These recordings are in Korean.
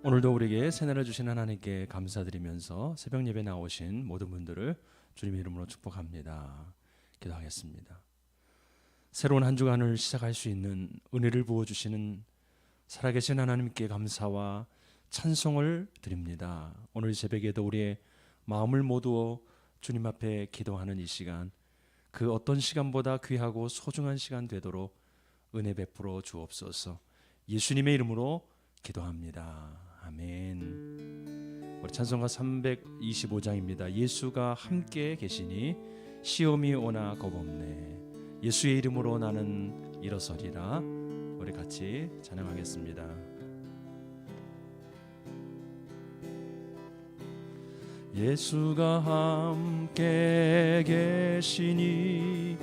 오늘도 우리에게 새날을 주신 하나님께 감사드리면서 새벽 예배 나오신 모든 분들을 주님의 이름으로 축복합니다. 기도하겠습니다. 새로운 한 주간을 시작할 수 있는 은혜를 부어주시는 살아계신 하나님께 감사와 찬송을 드립니다. 오늘 새벽에도 우리의 마음을 모두 주님 앞에 기도하는 이 시간, 그 어떤 시간보다 귀하고 소중한 시간 되도록 은혜 베풀어 주옵소서. 예수님의 이름으로 기도합니다. 아멘. 우리 찬송가 325장입니다. 예수가 함께 계시니 시험이 오나 겁없네. 예수의 이름으로 나는 일어서리라. 우리 같이 찬양하겠습니다. 예수가 함께 계시니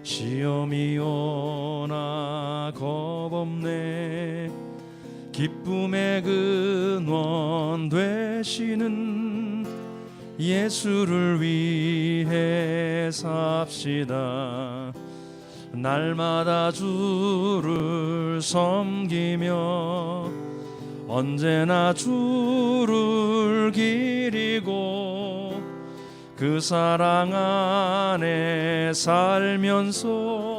시험이 오나 겁없네. 기쁨의 근원 되시는 예수를 위해 삽시다. 날마다 주를 섬기며 언제나 주를 기리고 그 사랑 안에 살면서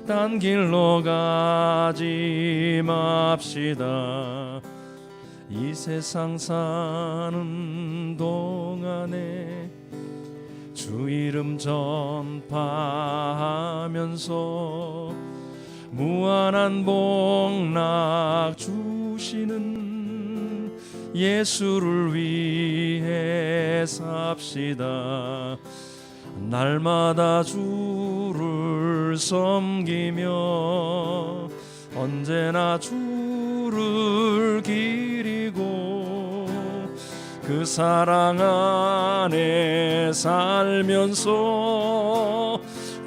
딴 길로 가지 맙시다. 이 세상 사는 동안에 주 이름 전파하면서 무한한 복락 주시는 예수를 위해 삽시다. 날마다 주를 섬기며 언제나 주를 기리고 그 사랑 안에 살면서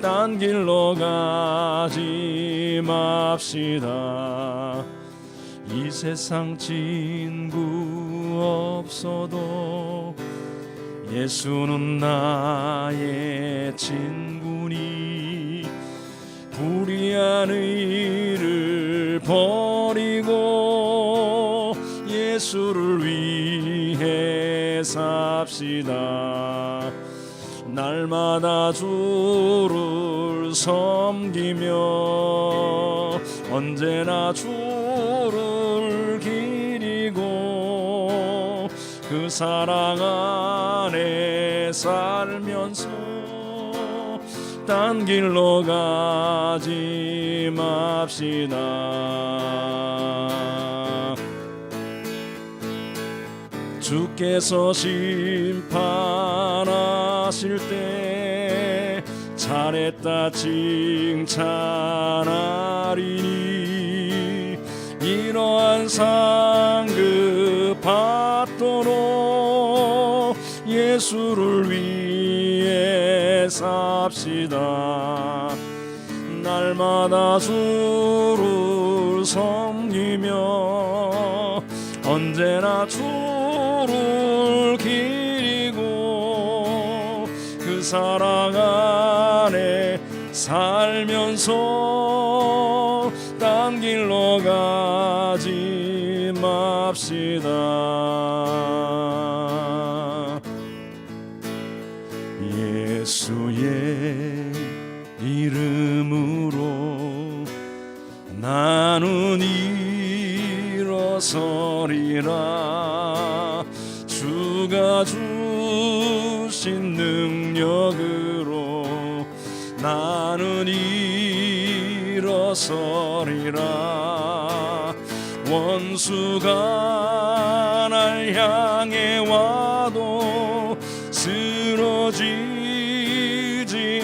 딴 길로 가지 맙시다. 이 세상 친구 없어도 예수는 나의 친구니 불의한 의를 버리고 예수를 위해 삽시다. 날마다 주를 섬기며 언제나 주를 기리고 그 사랑 안에 살면서 딴 길로 가지 맙시다. 주께서 심판하실 때 잘했다 칭찬하리니 이러한 상급 받도록 예수를 위해 삽시다. 날마다 주를 섬기며 언제나 주를 기리고 그 사랑 안에 살면서 딴 길로 가지 맙시다. 예수의 이름으로 나는 일어서리라. 주가 주신 능력으로 나는 일어서리라. 원수가 날 향해 와도 쓰러지지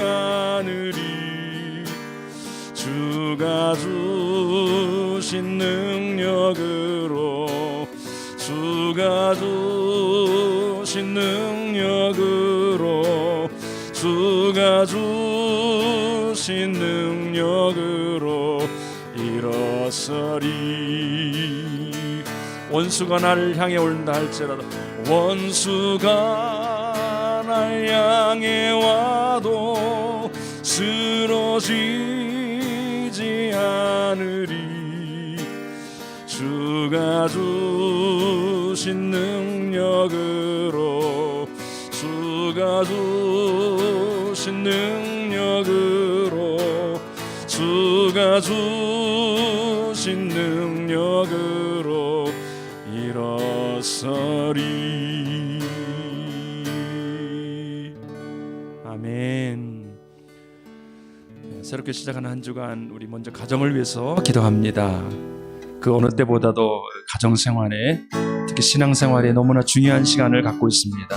않으리. 주가 주신 능력으로 주가 주신 능력으로 주가 주신 능력으로 일어서리. 원수가 나를 향해 온다 할지라도 원수가 날 향해 와도 쓰러지지 않으리. 주가 주신 능력으로 주가 주신 능력으로 주가 주신 능력으로 일어서리. 아멘. 새롭게 시작하는 한 주간 우리 먼저 가정을 위해서 기도합니다. 그 어느 때보다도 가정생활에, 특히 신앙생활에 너무나 중요한 시간을 갖고 있습니다.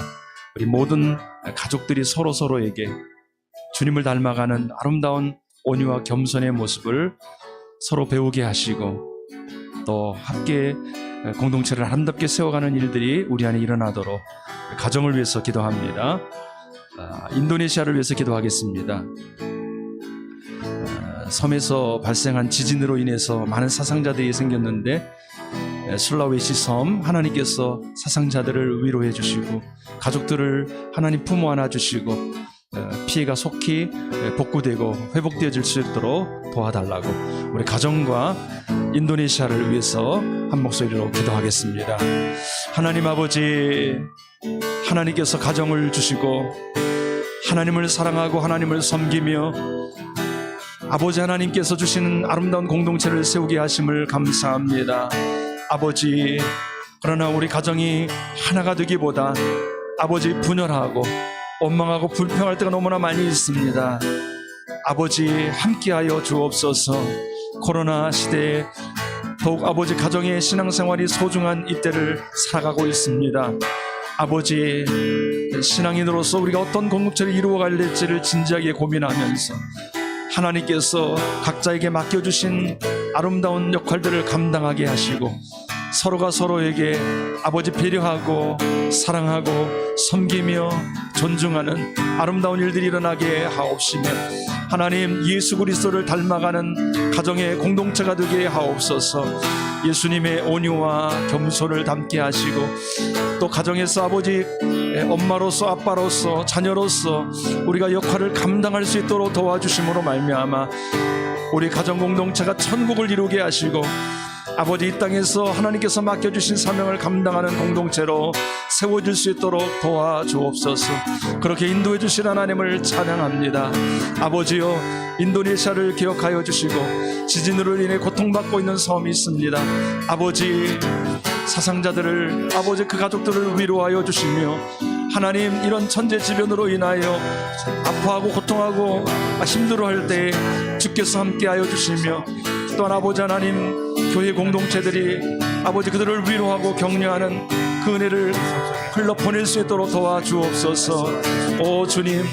우리 모든 가족들이 서로에게 주님을 닮아가는 아름다운 온유와 겸손의 모습을 서로 배우게 하시고, 또 함께 공동체를 아름답게 세워가는 일들이 우리 안에 일어나도록 가정을 위해서 기도합니다. 인도네시아를 위해서 기도하겠습니다. 섬에서 발생한 지진으로 인해서 많은 사상자들이 생겼는데, 술라웨시 섬 하나님께서 사상자들을 위로해 주시고 가족들을 하나님 품어 안아 주시고 피해가 속히 복구되고 회복되어질 수 있도록 도와달라고 우리 가정과 인도네시아를 위해서 한 목소리로 기도하겠습니다. 하나님 아버지, 하나님께서 가정을 주시고 하나님을 사랑하고 하나님을 섬기며 아버지 하나님께서 주시는 아름다운 공동체를 세우게 하심을 감사합니다. 아버지, 그러나 우리 가정이 하나가 되기보다 아버지 분열하고 원망하고 불평할 때가 너무나 많이 있습니다. 아버지 함께하여 주옵소서. 코로나 시대에 더욱 아버지 가정의 신앙생활이 소중한 이때를 살아가고 있습니다. 아버지, 신앙인으로서 우리가 어떤 공동체를 이루어가야 될지를 진지하게 고민하면서 하나님께서 각자에게 맡겨주신 아름다운 역할들을 감당하게 하시고 서로가 서로에게 아버지 배려하고 사랑하고 섬기며 존중하는 아름다운 일들이 일어나게 하옵시며, 하나님 예수 그리스도를 닮아가는 가정의 공동체가 되게 하옵소서. 예수님의 온유와 겸손을 담게 하시고 또 가정에서 아버지 엄마로서 아빠로서 자녀로서 우리가 역할을 감당할 수 있도록 도와주심으로 말미암아 우리 가정 공동체가 천국을 이루게 하시고 아버지 이 땅에서 하나님께서 맡겨주신 사명을 감당하는 공동체로 세워질 수 있도록 도와주옵소서. 그렇게 인도해 주신 하나님을 찬양합니다. 아버지여, 인도네시아를 기억하여 주시고 지진으로 인해 고통받고 있는 섬이 있습니다. 아버지, 사상자들을 아버지 그 가족들을 위로하여 주시며 하나님 이런 천재지변으로 인하여 아파하고 고통하고 힘들어할 때에 주께서 함께하여 주시며, 또한 아버지 하나님 교회 공동체들이 아버지 그들을 위로하고 격려하는 그 은혜를 흘러 보낼 수 있도록 도와주옵소서. 오 주님,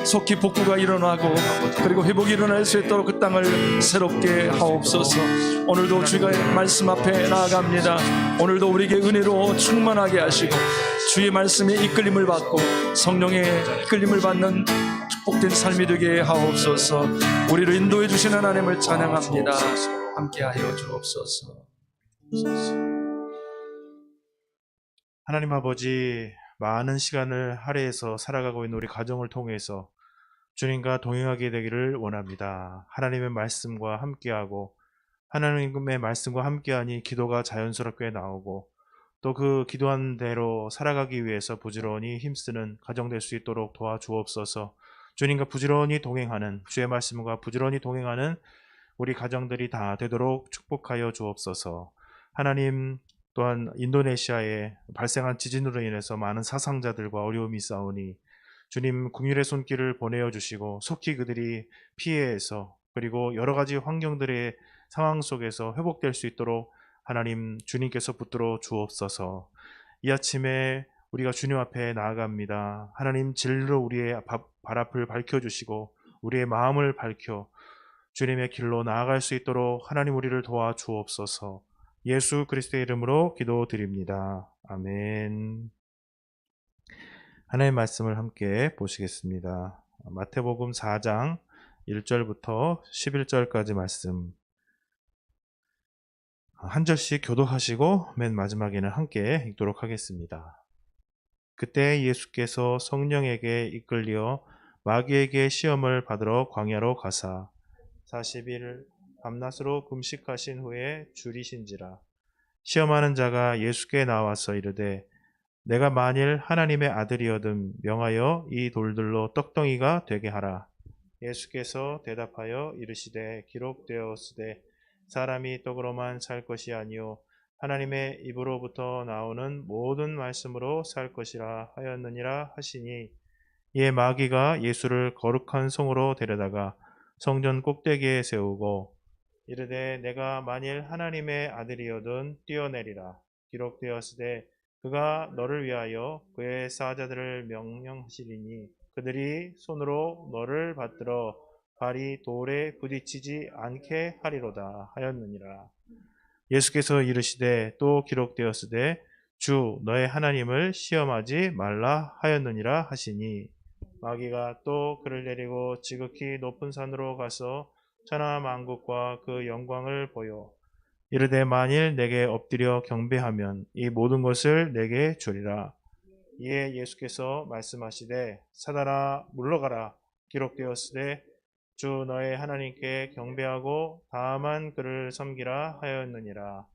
속히 복구가 일어나고 그리고 회복이 일어날 수 있도록 그 땅을 새롭게 하옵소서. 오늘도 주의 말씀 앞에 나아갑니다. 오늘도 우리에게 은혜로 충만하게 하시고 주의 말씀에 이끌림을 받고 성령의 이끌림을 받는 축복된 삶이 되게 하옵소서. 우리를 인도해 주시는 하나님을 찬양합니다. 함께하여 주옵소서. 하나님 아버지, 많은 시간을 할애해서 살아가고 있는 우리 가정을 통해서 주님과 동행하게 되기를 원합니다. 하나님의 말씀과 함께하고 하나님의 말씀과 함께하니 기도가 자연스럽게 나오고 또 그 기도한 대로 살아가기 위해서 부지런히 힘쓰는 가정 될 수 있도록 도와주옵소서. 주님과 부지런히 동행하는, 주의 말씀과 부지런히 동행하는 우리 가정들이 다 되도록 축복하여 주옵소서. 하나님, 또한 인도네시아에 발생한 지진으로 인해서 많은 사상자들과 어려움이 있사오니 주님 긍휼의 손길을 보내어 주시고 속히 그들이 피해에서 그리고 여러 가지 환경들의 상황 속에서 회복될 수 있도록 하나님 주님께서 붙들어 주옵소서. 이 아침에 우리가 주님 앞에 나아갑니다. 하나님 진리로 우리의 발 앞을 밝혀주시고 우리의 마음을 밝혀 주님의 길로 나아갈 수 있도록 하나님 우리를 도와주옵소서. 예수 그리스도의 이름으로 기도드립니다. 아멘. 하나님의 말씀을 함께 보시겠습니다. 마태복음 4장 1절부터 11절까지 말씀 한 절씩 교독하시고 맨 마지막에는 함께 읽도록 하겠습니다. 그때 예수께서 성령에게 이끌려 마귀에게 시험을 받으러 광야로 가사 40일 밤낮으로 금식하신 후에 줄이신지라. 시험하는 자가 예수께 나와서 이르되 내가 만일 하나님의 아들이거든 명하여 이 돌들로 떡덩이가 되게 하라. 예수께서 대답하여 이르시되 기록되었으되 사람이 떡으로만 살 것이 아니요 하나님의 입으로부터 나오는 모든 말씀으로 살 것이라 하였느니라 하시니, 이에 마귀가 예수를 거룩한 성으로 데려다가 성전 꼭대기에 세우고 이르되 내가 만일 하나님의 아들이거든 뛰어내리라. 기록되었으되 그가 너를 위하여 그의 사자들을 명령하시리니 그들이 손으로 너를 받들어 발이 돌에 부딪히지 않게 하리로다 하였느니라. 예수께서 이르시되 또 기록되었으되 주 너의 하나님을 시험하지 말라 하였느니라 하시니, 마귀가 또 그를 데리고 지극히 높은 산으로 가서 천하 만국과 그 영광을 보여 이르되 만일 내게 엎드려 경배하면 이 모든 것을 내게 주리라. 이에 예수께서 말씀하시되 사단아 물러가라. 기록되었으되 주 너의 하나님께 경배하고 다만 그를 섬기라 하였느니라.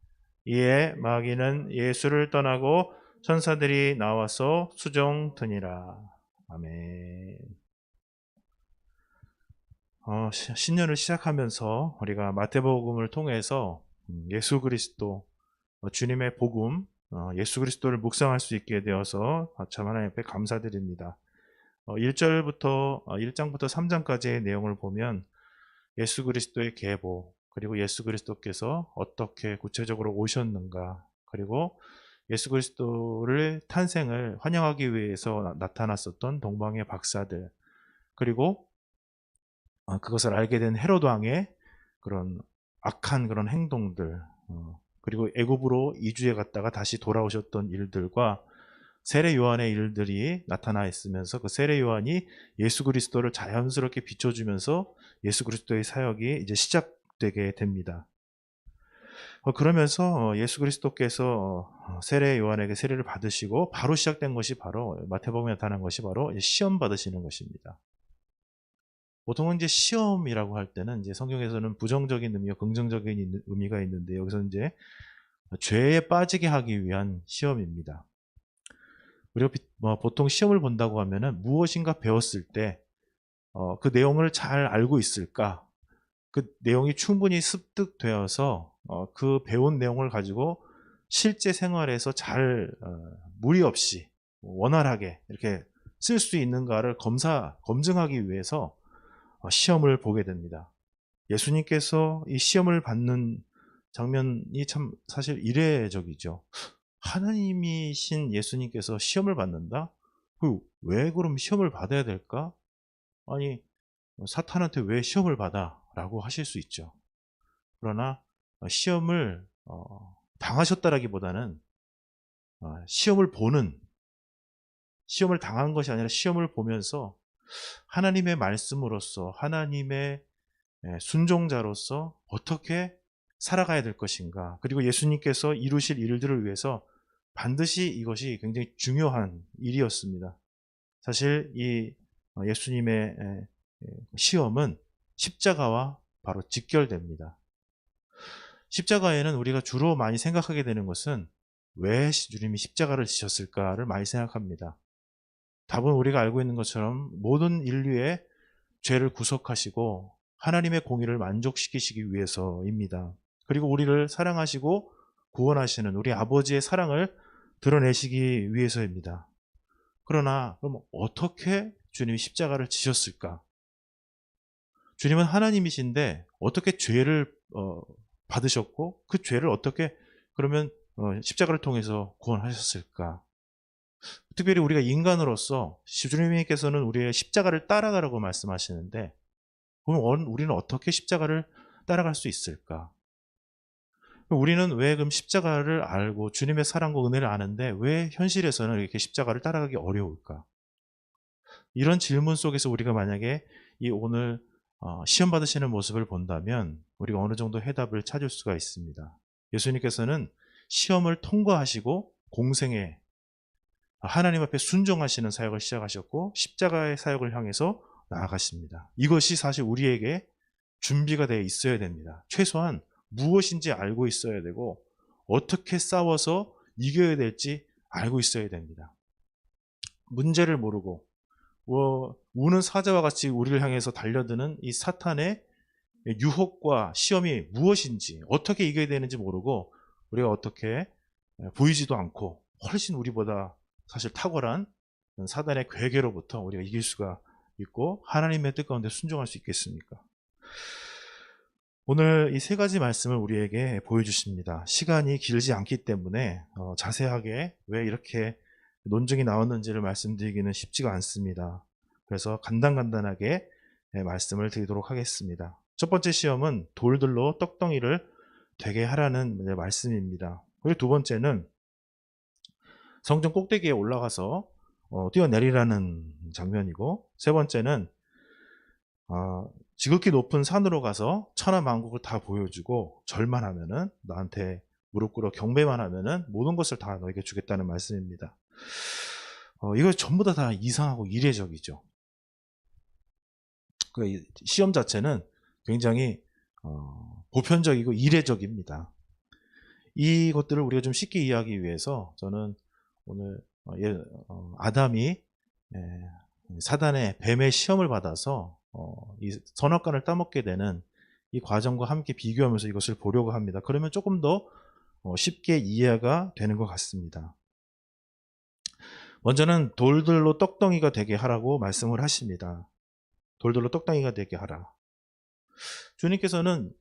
이에 마귀는 예수를 떠나고 천사들이 나와서 수종드니라. 아멘. 신년을 시작하면서 우리가 마태복음을 통해서 예수 그리스도, 주님의 복음, 예수 그리스도를 묵상할 수 있게 되어서 참 하나님 앞에 감사드립니다. 1장부터 3장까지의 내용을 보면 예수 그리스도의 계보, 그리고 예수 그리스도께서 어떻게 구체적으로 오셨는가, 그리고 예수 그리스도를 탄생을 환영하기 위해서 나타났었던 동방의 박사들, 그리고 그것을 알게 된 헤롯 왕의 그런 악한 그런 행동들, 그리고 애굽으로 이주해 갔다가 다시 돌아오셨던 일들과 세례 요한의 일들이 나타나 있으면서 그 세례 요한이 예수 그리스도를 자연스럽게 비춰주면서 예수 그리스도의 사역이 이제 시작되게 됩니다. 그러면서 예수 그리스도께서 세례 요한에게 세례를 받으시고 바로 시작된 것이 바로 마태복음에 나타난 것이 바로 시험 받으시는 것입니다. 보통은 이제 시험이라고 할 때는 이제 성경에서는 부정적인 의미와 긍정적인 의미가 있는데, 여기서 이제 죄에 빠지게 하기 위한 시험입니다. 우리가 보통 시험을 본다고 하면은 무엇인가 배웠을 때 그 내용을 잘 알고 있을까? 그 내용이 충분히 습득되어서 그 배운 내용을 가지고 실제 생활에서 잘 무리 없이 원활하게 이렇게 쓸 수 있는가를 검증하기 위해서 시험을 보게 됩니다. 예수님께서 이 시험을 받는 장면이 참 사실 이례적이죠. 하나님이신 예수님께서 시험을 받는다? 왜 그럼 시험을 받아야 될까? 아니, 사탄한테 왜 시험을 받아? 라고 하실 수 있죠. 그러나 시험을 당하셨다라기보다는 시험을 당한 것이 아니라 시험을 보면서 하나님의 말씀으로서, 하나님의 순종자로서 어떻게 살아가야 될 것인가, 그리고 예수님께서 이루실 일들을 위해서 반드시 이것이 굉장히 중요한 일이었습니다. 사실 이 예수님의 시험은 십자가와 바로 직결됩니다. 십자가에는 우리가 주로 많이 생각하게 되는 것은 왜 주님이 십자가를 지셨을까를 많이 생각합니다. 답은 우리가 알고 있는 것처럼 모든 인류의 죄를 구속하시고 하나님의 공의를 만족시키시기 위해서입니다. 그리고 우리를 사랑하시고 구원하시는 우리 아버지의 사랑을 드러내시기 위해서입니다. 그러나 그럼 어떻게 주님이 십자가를 지셨을까? 주님은 하나님이신데 어떻게 죄를 받으셨고 그 죄를 어떻게 그러면 십자가를 통해서 구원하셨을까? 특별히 우리가 인간으로서 주님께서는 우리의 십자가를 따라가라고 말씀하시는데, 그럼 우리는 어떻게 십자가를 따라갈 수 있을까? 우리는 왜 그럼 십자가를 알고 주님의 사랑과 은혜를 아는데 왜 현실에서는 이렇게 십자가를 따라가기 어려울까? 이런 질문 속에서 우리가 만약에 이 오늘 시험 받으시는 모습을 본다면 우리가 어느 정도 해답을 찾을 수가 있습니다. 예수님께서는 시험을 통과하시고 공생에 하나님 앞에 순종하시는 사역을 시작하셨고 십자가의 사역을 향해서 나아가십니다. 이것이 사실 우리에게 준비가 되어 있어야 됩니다. 최소한 무엇인지 알고 있어야 되고 어떻게 싸워서 이겨야 될지 알고 있어야 됩니다. 문제를 모르고 우는 사자와 같이 우리를 향해서 달려드는 이 사탄의 유혹과 시험이 무엇인지, 어떻게 이겨야 되는지 모르고 우리가 어떻게 보이지도 않고 훨씬 우리보다 사실 탁월한 사단의 괴계로부터 우리가 이길 수가 있고 하나님의 뜻 가운데 순종할 수 있겠습니까? 오늘 이 세 가지 말씀을 우리에게 보여주십니다. 시간이 길지 않기 때문에 자세하게 왜 이렇게 논증이 나왔는지를 말씀드리기는 쉽지가 않습니다. 그래서 간단하게 말씀을 드리도록 하겠습니다. 첫 번째 시험은 돌들로 떡덩이를 되게 하라는 말씀입니다. 그리고 두 번째는 성전 꼭대기에 올라가서 뛰어내리라는 장면이고, 세 번째는 지극히 높은 산으로 가서 천하만국을 다 보여주고 절만 하면은, 나한테 무릎 꿇어 경배만 하면은 모든 것을 다 너에게 주겠다는 말씀입니다. 이거 전부 다 이상하고 이례적이죠. 그 시험 자체는 굉장히 보편적이고 이례적입니다. 이것들을 우리가 좀 쉽게 이해하기 위해서 저는 오늘 아담이 사단의 뱀의 시험을 받아서 이 선악과를 따먹게 되는 이 과정과 함께 비교하면서 이것을 보려고 합니다. 그러면 조금 더 쉽게 이해가 되는 것 같습니다. 먼저는 돌들로 떡덩이가 되게 하라고 말씀을 하십니다. 돌들로 떡덩이가 되게 하라. 주님께서는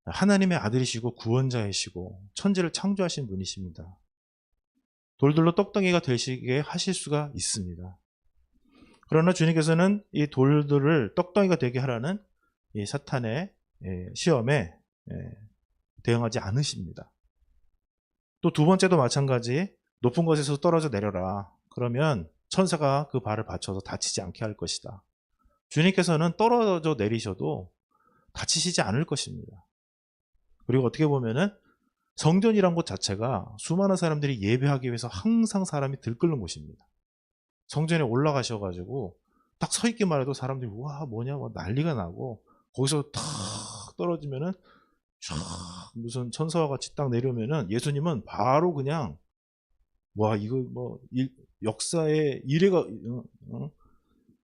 하나님의 아들이시고 구원자이시고 천지를 창조하신 분이십니다. 돌들로 떡덩이가 되시게 하실 수가 있습니다. 그러나 주님께서는 이 돌들을 떡덩이가 되게 하라는 이 사탄의 시험에 대응하지 않으십니다. 또 두 번째도 마찬가지, 높은 곳에서 떨어져 내려라. 그러면 천사가 그 발을 받쳐서 다치지 않게 할 것이다. 주님께서는 떨어져 내리셔도 다치시지 않을 것입니다. 그리고 어떻게 보면은 성전이란 곳 자체가 수많은 사람들이 예배하기 위해서 항상 사람이 들끓는 곳입니다. 성전에 올라가셔가지고 딱 서 있기만 해도 사람들이 와 뭐냐 막 난리가 나고, 거기서 탁 떨어지면은 쫙 무슨 천사와 같이 딱 내려오면은 예수님은 바로 그냥 와 이거 뭐 역사의 이래가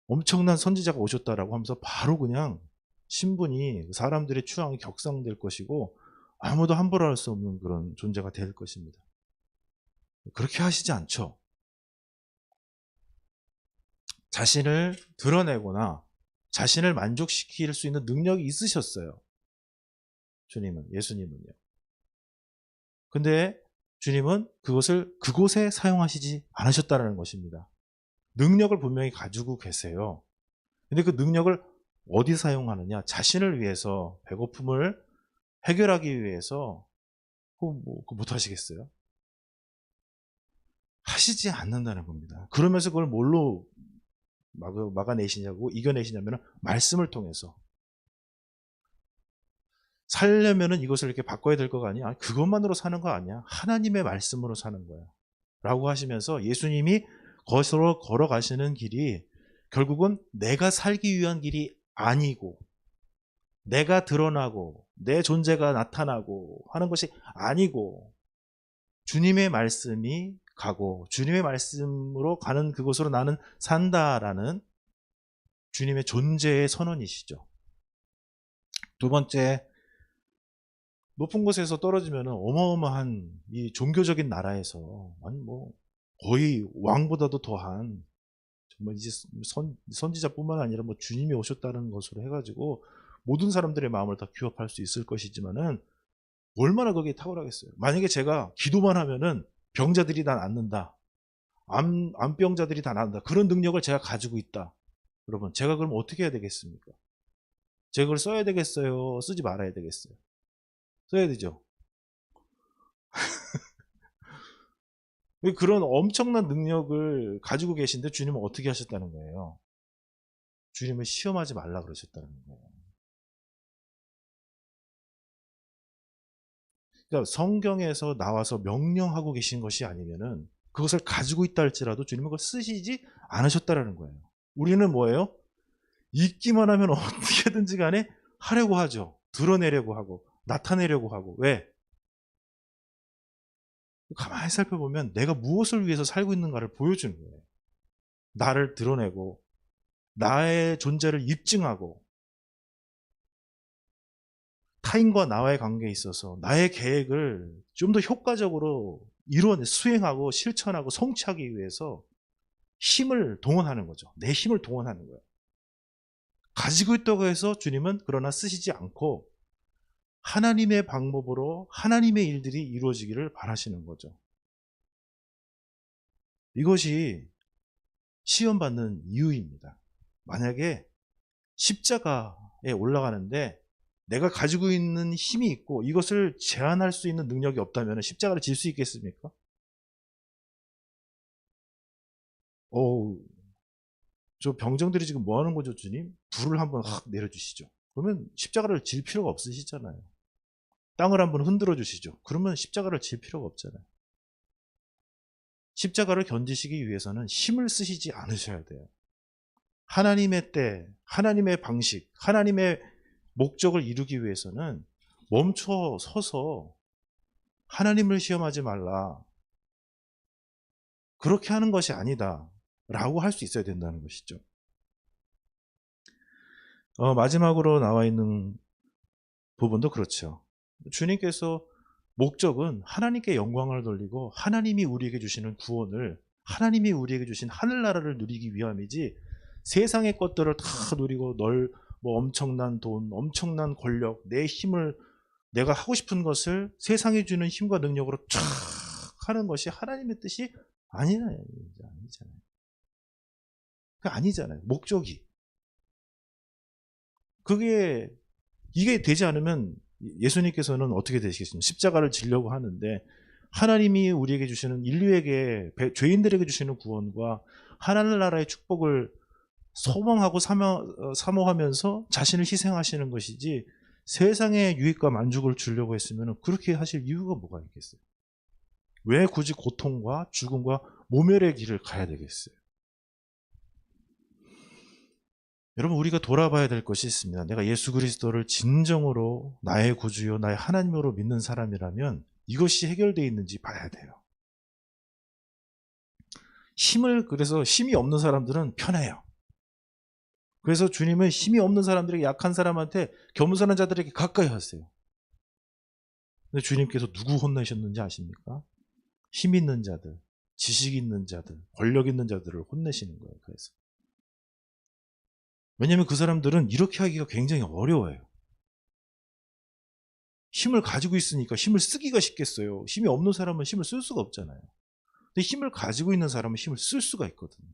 엄청난 선지자가 오셨다라고 하면서 바로 그냥 신분이 사람들의 추앙이 격상될 것이고 아무도 함부로 할 수 없는 그런 존재가 될 것입니다. 그렇게 하시지 않죠. 자신을 드러내거나 자신을 만족시킬 수 있는 능력이 있으셨어요. 예수님은요. 근데 주님은 그것을 그곳에 사용하시지 않으셨다는 것입니다. 능력을 분명히 가지고 계세요. 근데 그 능력을 어디 사용하느냐? 자신을 위해서, 배고픔을 해결하기 위해서 그거 못 하시겠어요? 하시지 않는다는 겁니다. 그러면서 그걸 뭘로 막아내시냐고, 이겨내시냐면 말씀을 통해서. 살려면은 이것을 이렇게 바꿔야 될 거가 아니야. 그것만으로 사는 거 아니야. 하나님의 말씀으로 사는 거야. 라고 하시면서 예수님이 거기서 걸어가시는 길이 결국은 내가 살기 위한 길이 아니고, 내가 드러나고 내 존재가 나타나고 하는 것이 아니고, 주님의 말씀이 가고 주님의 말씀으로 가는 그곳으로 나는 산다라는 주님의 존재의 선언이시죠. 두 번째, 높은 곳에서 떨어지면 어마어마한 이 종교적인 나라에서 아니 뭐 거의 왕보다도 더한 정말 이제 선지자뿐만 아니라 뭐 주님이 오셨다는 것으로 해가지고 모든 사람들의 마음을 다 규합할 수 있을 것이지만은 얼마나 거기에 탁월하겠어요. 만약에 제가 기도만 하면은 병자들이 다 낫는다, 암병자들이 다 낫는다, 그런 능력을 제가 가지고 있다. 여러분, 제가 그럼 어떻게 해야 되겠습니까? 제가 그걸 써야 되겠어요? 쓰지 말아야 되겠어요? 써야 되죠. 그런 엄청난 능력을 가지고 계신데 주님은 어떻게 하셨다는 거예요? 주님을 시험하지 말라 그러셨다는 거예요. 그러니까 성경에서 나와서 명령하고 계신 것이 아니면은 그것을 가지고 있다 할지라도 주님은 그걸 쓰시지 않으셨다라는 거예요. 우리는 뭐예요? 있기만 하면 어떻게든지 간에 하려고 하죠. 드러내려고 하고 나타내려고 하고. 왜? 가만히 살펴보면 내가 무엇을 위해서 살고 있는가를 보여주는 거예요. 나를 드러내고 나의 존재를 입증하고 타인과 나와의 관계에 있어서 나의 계획을 좀 더 효과적으로 수행하고 실천하고 성취하기 위해서 힘을 동원하는 거죠. 내 힘을 동원하는 거예요. 가지고 있다고 해서 주님은 그러나 쓰시지 않고 하나님의 방법으로 하나님의 일들이 이루어지기를 바라시는 거죠. 이것이 시험받는 이유입니다. 만약에 십자가에 올라가는데 내가 가지고 있는 힘이 있고 이것을 제한할 수 있는 능력이 없다면 십자가를 질 수 있겠습니까? 저 병정들이 지금 뭐 하는 거죠, 주님? 불을 한번 확 내려주시죠. 그러면 십자가를 질 필요가 없으시잖아요. 땅을 한번 흔들어 주시죠. 그러면 십자가를 질 필요가 없잖아요. 십자가를 견디시기 위해서는 힘을 쓰시지 않으셔야 돼요. 하나님의 때, 하나님의 방식, 하나님의 목적을 이루기 위해서는 멈춰 서서 하나님을 시험하지 말라. 그렇게 하는 것이 아니다. 라고 할 수 있어야 된다는 것이죠. 마지막으로 나와 있는 부분도 그렇죠. 주님께서 목적은 하나님께 영광을 돌리고 하나님이 우리에게 주시는 구원을, 하나님이 우리에게 주신 하늘나라를 누리기 위함이지 세상의 것들을 다 누리고 뭐 엄청난 돈, 엄청난 권력, 내 힘을, 내가 하고 싶은 것을 세상이 주는 힘과 능력으로 쫙 하는 것이 하나님의 뜻이 아니잖아요. 그 아니잖아요. 목적이. 이게 되지 않으면 예수님께서는 어떻게 되시겠습니까? 십자가를 지려고 하는데 하나님이 우리에게 주시는 인류에게, 죄인들에게 주시는 구원과 하늘나라의 축복을 소망하고 사모하면서 자신을 희생하시는 것이지 세상의 유익과 만족을 주려고 했으면 그렇게 하실 이유가 뭐가 있겠어요? 왜 굳이 고통과 죽음과 모멸의 길을 가야 되겠어요? 여러분, 우리가 돌아봐야 될 것이 있습니다. 내가 예수 그리스도를 진정으로 나의 구주요 나의 하나님으로 믿는 사람이라면 이것이 해결되어 있는지 봐야 돼요. 그래서 힘이 없는 사람들은 편해요. 그래서 주님은 힘이 없는 사람들에게, 약한 사람한테, 겸손한 자들에게 가까이 하세요. 근데 주님께서 누구 혼내셨는지 아십니까? 힘 있는 자들, 지식 있는 자들, 권력 있는 자들을 혼내시는 거예요. 그래서 왜냐하면 그 사람들은 이렇게 하기가 굉장히 어려워요. 힘을 가지고 있으니까 힘을 쓰기가 쉽겠어요. 힘이 없는 사람은 힘을 쓸 수가 없잖아요. 근데 힘을 가지고 있는 사람은 힘을 쓸 수가 있거든요.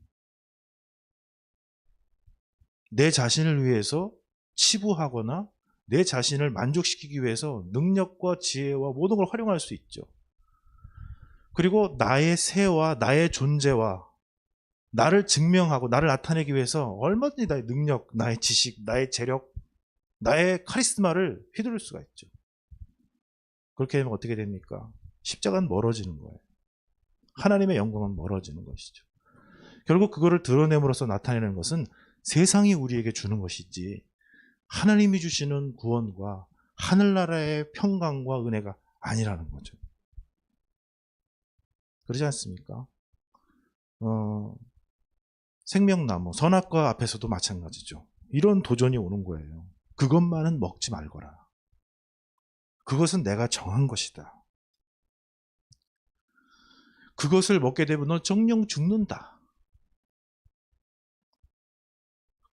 내 자신을 위해서 치부하거나 내 자신을 만족시키기 위해서 능력과 지혜와 모든 걸 활용할 수 있죠. 그리고 나의 세와 나의 존재와 나를 증명하고 나를 나타내기 위해서 얼마든지 나의 능력, 나의 지식, 나의 재력, 나의 카리스마를 휘두를 수가 있죠. 그렇게 되면 어떻게 됩니까? 십자가는 멀어지는 거예요. 하나님의 영광은 멀어지는 것이죠. 결국 그거를 드러냄으로써 나타내는 것은 세상이 우리에게 주는 것이지 하나님이 주시는 구원과 하늘나라의 평강과 은혜가 아니라는 거죠. 그러지 않습니까? 생명나무, 선악과 앞에서도 마찬가지죠. 이런 도전이 오는 거예요. 그것만은 먹지 말거라. 그것은 내가 정한 것이다. 그것을 먹게 되면 너 정령 죽는다.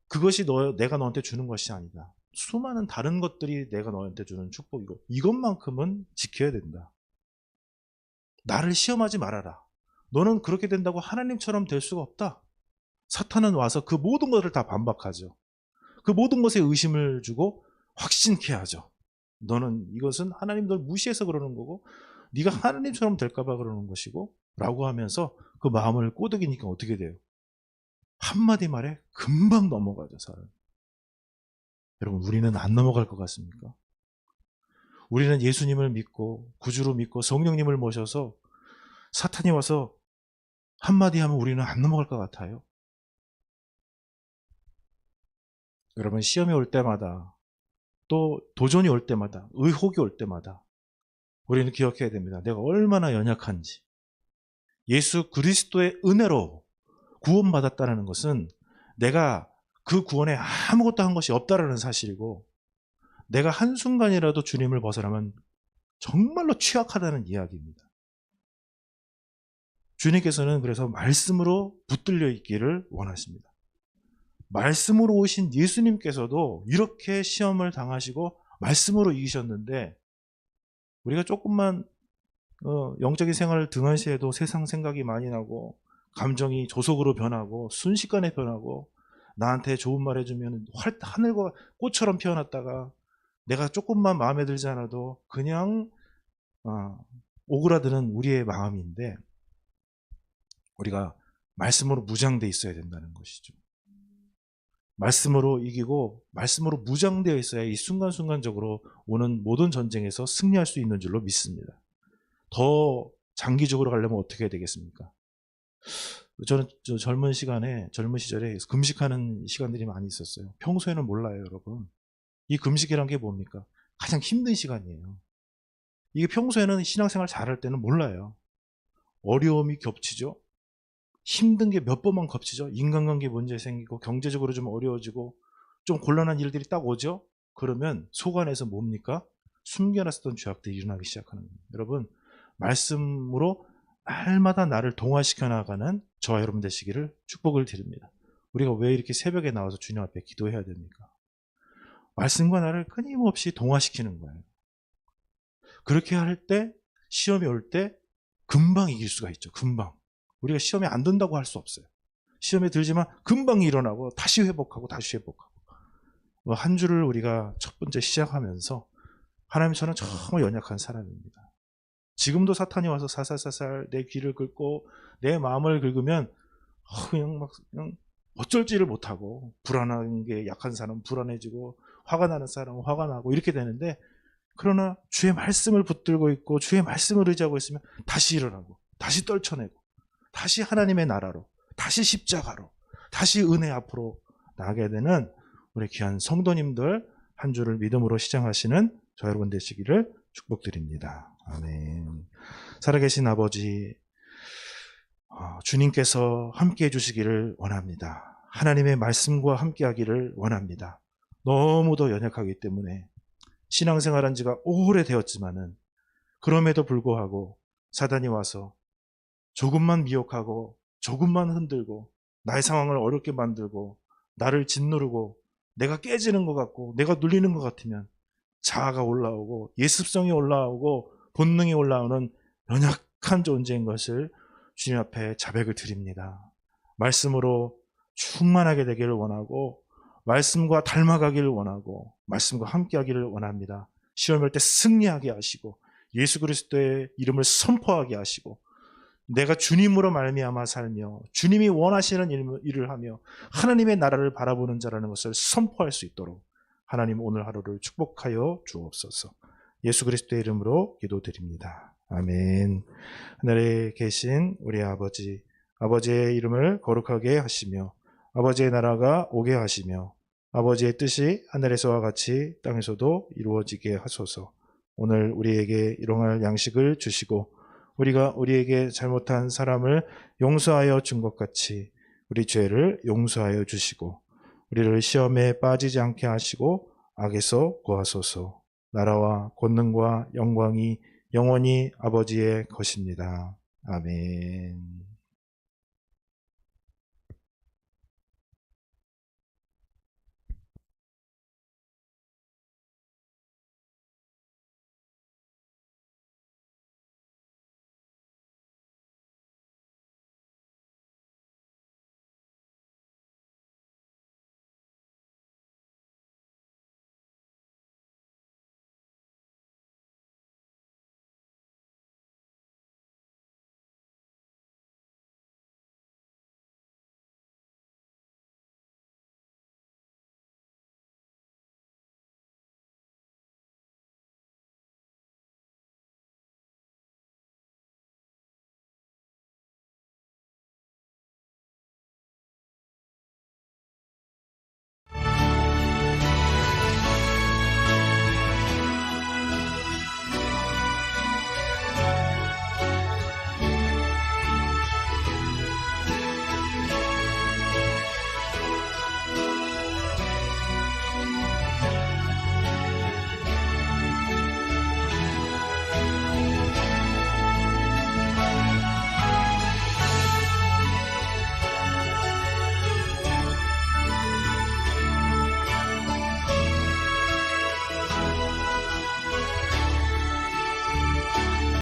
그것이 내가 너한테 주는 것이 아니다. 수많은 다른 것들이 내가 너한테 주는 축복이고 이것만큼은 지켜야 된다. 나를 시험하지 말아라. 너는 그렇게 된다고 하나님처럼 될 수가 없다. 사탄은 와서 그 모든 것을 다 반박하죠. 그 모든 것에 의심을 주고 확신케 하죠. 너는 이것은 하나님 널 무시해서 그러는 거고 네가 하나님처럼 될까 봐 그러는 것이고 라고 하면서 그 마음을 꼬드기니까 어떻게 돼요? 한마디 말에 금방 넘어가죠, 사람. 여러분, 우리는 안 넘어갈 것 같습니까? 우리는 예수님을 믿고 구주로 믿고 성령님을 모셔서 사탄이 와서 한마디 하면 우리는 안 넘어갈 것 같아요. 여러분, 시험이 올 때마다 또 도전이 올 때마다 의혹이 올 때마다 우리는 기억해야 됩니다. 내가 얼마나 연약한지. 예수 그리스도의 은혜로 구원받았다는 것은 내가 그 구원에 아무것도 한 것이 없다라는 사실이고, 내가 한순간이라도 주님을 벗어나면 정말로 취약하다는 이야기입니다. 주님께서는 그래서 말씀으로 붙들려 있기를 원하십니다. 말씀으로 오신 예수님께서도 이렇게 시험을 당하시고 말씀으로 이기셨는데, 우리가 조금만 영적인 생활을 등한시해도 세상 생각이 많이 나고 감정이 조속으로 변하고 순식간에 변하고, 나한테 좋은 말 해주면 하늘과 꽃처럼 피어났다가 내가 조금만 마음에 들지 않아도 그냥 오그라드는 우리의 마음인데, 우리가 말씀으로 무장되어 있어야 된다는 것이죠. 말씀으로 이기고 말씀으로 무장되어 있어야 이 순간순간적으로 오는 모든 전쟁에서 승리할 수 있는 줄로 믿습니다. 더 장기적으로 가려면 어떻게 해야 되겠습니까? 저는 젊은 시절에 금식하는 시간들이 많이 있었어요. 평소에는 몰라요, 여러분. 이 금식이란 게 뭡니까? 가장 힘든 시간이에요. 이게 평소에는 신앙생활 잘할 때는 몰라요. 어려움이 겹치죠. 힘든 게 몇 번만 겹치죠. 인간관계 문제 생기고 경제적으로 좀 어려워지고 좀 곤란한 일들이 딱 오죠. 그러면 속 안에서 뭡니까? 숨겨놨었던 죄악들이 일어나기 시작하는 겁니다. 여러분, 말씀으로 날마다 나를 동화시켜 나가는 저와 여러분 되시기를 축복을 드립니다. 우리가 왜 이렇게 새벽에 나와서 주님 앞에 기도해야 됩니까? 말씀과 나를 끊임없이 동화시키는 거예요. 그렇게 할 때, 시험이 올 때 금방 이길 수가 있죠. 금방. 우리가 시험에 안 든다고 할 수 없어요. 시험에 들지만 금방 일어나고 다시 회복하고 다시 회복하고. 한 주를 우리가 첫 번째 시작하면서, 하나님, 저는 정말 연약한 사람입니다. 지금도 사탄이 와서 살살살살 내 귀를 긁고 내 마음을 긁으면 그냥 어쩔지를 못하고, 불안한 게 약한 사람은 불안해지고 화가 나는 사람은 화가 나고 이렇게 되는데, 그러나 주의 말씀을 붙들고 있고 주의 말씀을 의지하고 있으면 다시 일어나고 다시 떨쳐내고 다시 하나님의 나라로, 다시 십자가로, 다시 은혜 앞으로 나가게 되는 우리 귀한 성도님들, 한 주를 믿음으로 시작하시는 저 여러분 되시기를 축복드립니다. 아멘. 살아계신 아버지, 주님께서 함께 해주시기를 원합니다. 하나님의 말씀과 함께 하기를 원합니다. 너무도 연약하기 때문에 신앙생활한 지가 오래되었지만은, 그럼에도 불구하고 사단이 와서 조금만 미혹하고 조금만 흔들고 나의 상황을 어렵게 만들고 나를 짓누르고 내가 깨지는 것 같고 내가 눌리는 것 같으면 자아가 올라오고 예습성이 올라오고 본능이 올라오는 연약한 존재인 것을 주님 앞에 자백을 드립니다. 말씀으로 충만하게 되기를 원하고, 말씀과 닮아가기를 원하고, 말씀과 함께하기를 원합니다. 시험할 때 승리하게 하시고 예수 그리스도의 이름을 선포하게 하시고, 내가 주님으로 말미암아 살며 주님이 원하시는 일을 하며 하나님의 나라를 바라보는 자라는 것을 선포할 수 있도록 하나님 오늘 하루를 축복하여 주옵소서. 예수 그리스도의 이름으로 기도드립니다. 아멘. 하늘에 계신 우리 아버지, 아버지의 이름을 거룩하게 하시며 아버지의 나라가 오게 하시며 아버지의 뜻이 하늘에서와 같이 땅에서도 이루어지게 하소서. 오늘 우리에게 일용할 양식을 주시고 우리가 우리에게 잘못한 사람을 용서하여 준 것 같이 우리 죄를 용서하여 주시고 우리를 시험에 빠지지 않게 하시고 악에서 구하소서. 나라와 권능과 영광이 영원히 아버지의 것입니다. 아멘.